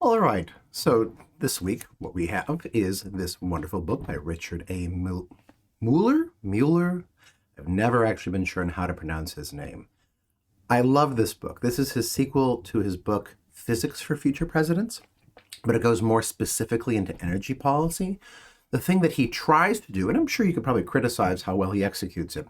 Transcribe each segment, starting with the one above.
All right, so this week what we have is this wonderful book by Richard A. Mueller. I've never actually been sure on how to pronounce his name. I love this book. This is his sequel to his book Physics for Future Presidents, but it goes more specifically into energy policy. The thing that he tries to do, and I'm sure you could probably criticize how well he executes it,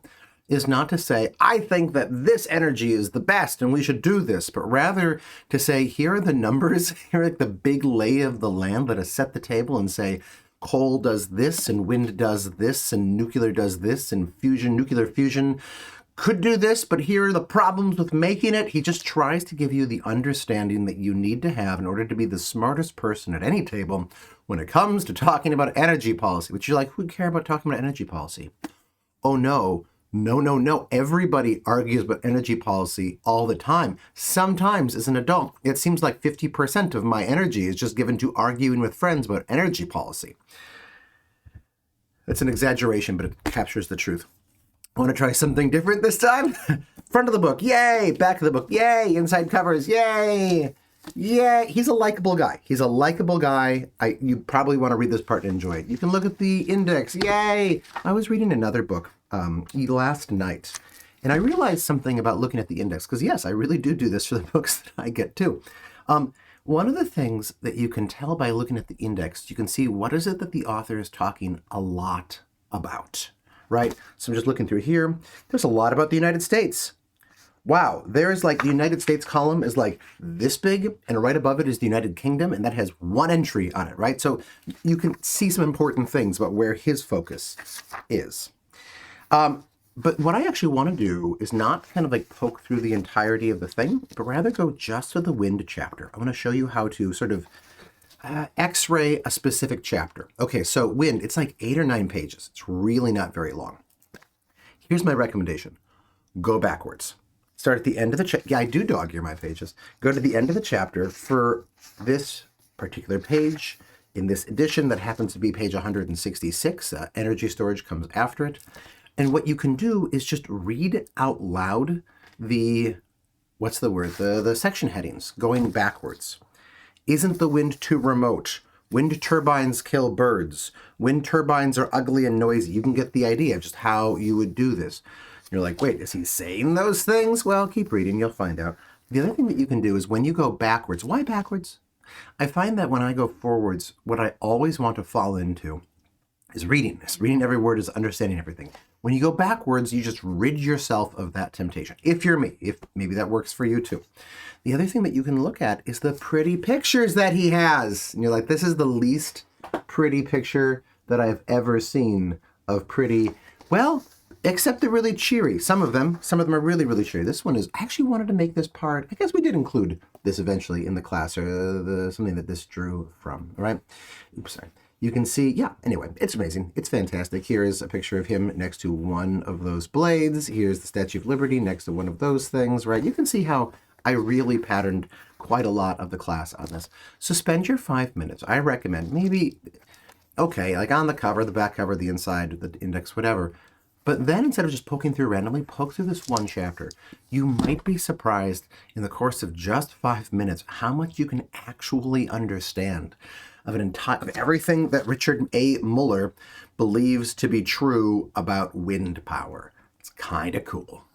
is not to say, I think that this energy is the best and we should do this, but rather to say, here are the numbers, here are like the big lay of the land that has set the table and say, coal does this and wind does this and nuclear does this and nuclear fusion could do this, but here are the problems with making it. He just tries to give you the understanding that you need to have in order to be the smartest person at any table when it comes to talking about energy policy, which you're like, who care about talking about energy policy? Oh no. No. Everybody argues about energy policy all the time. Sometimes as an adult, it seems like 50% of my energy is just given to arguing with friends about energy policy. That's an exaggeration, but it captures the truth. Want to try something different this time? Front of the book, yay! Back of the book, yay! Inside covers, yay! Yeah, he's a likable guy. You probably want to read this part and enjoy it. You can look at the index, yay! I was reading another book last night, and I realized something about looking at the index, because yes, I really do this for the books that I get too. One of the things that you can tell by looking at the index, you can see what is it that the author is talking a lot about, right? So I'm just looking through here. There's a lot about the United States. Wow, there's like the United States column is like this big, and right above it is the United Kingdom, and that has one entry on it, right? So you can see some important things about where his focus is. But what I actually want to do is not kind of like poke through the entirety of the thing, but rather go just to the wind chapter. I want to show you how to sort of x-ray a specific chapter. Okay, so wind, it's like 8 or 9 pages. It's really not very long. Here's my recommendation. Go backwards. Start at the end of the chapter. Yeah, I do dog ear my pages. Go to the end of the chapter for this particular page. In this edition, that happens to be page 166. Energy storage comes after it. And what you can do is just read out loud the section headings going backwards. Isn't the wind too remote? Wind turbines kill birds. Wind turbines are ugly and noisy. You can get the idea of just how you would do this. You're like, wait, is he saying those things? Well, keep reading, you'll find out. The other thing that you can do is when you go backwards, why backwards? I find that when I go forwards, what I always want to fall into is reading this. Reading every word is understanding everything. When you go backwards, you just rid yourself of that temptation. If you're me, if maybe that works for you too. The other thing that you can look at is the pretty pictures that he has. And you're like, this is the least pretty picture that I've ever seen of pretty, well, except they're really cheery. Some of them are really, really cheery. This one is, I actually wanted to make this part, I guess we did include this eventually in the class, or something that this drew from, all right? Oops, sorry. You can see, yeah, anyway, it's amazing. It's fantastic. Here is a picture of him next to one of those blades. Here's the Statue of Liberty next to one of those things, right? You can see how I really patterned quite a lot of the class on this. So spend your 5 minutes. I recommend maybe, okay, like on the cover, the back cover, the inside, the index, whatever. But then instead of just poking through randomly, poke through this one chapter. You might be surprised in the course of just 5 minutes how much you can actually understand of everything that Richard A. Mueller believes to be true about wind power. It's kind of cool.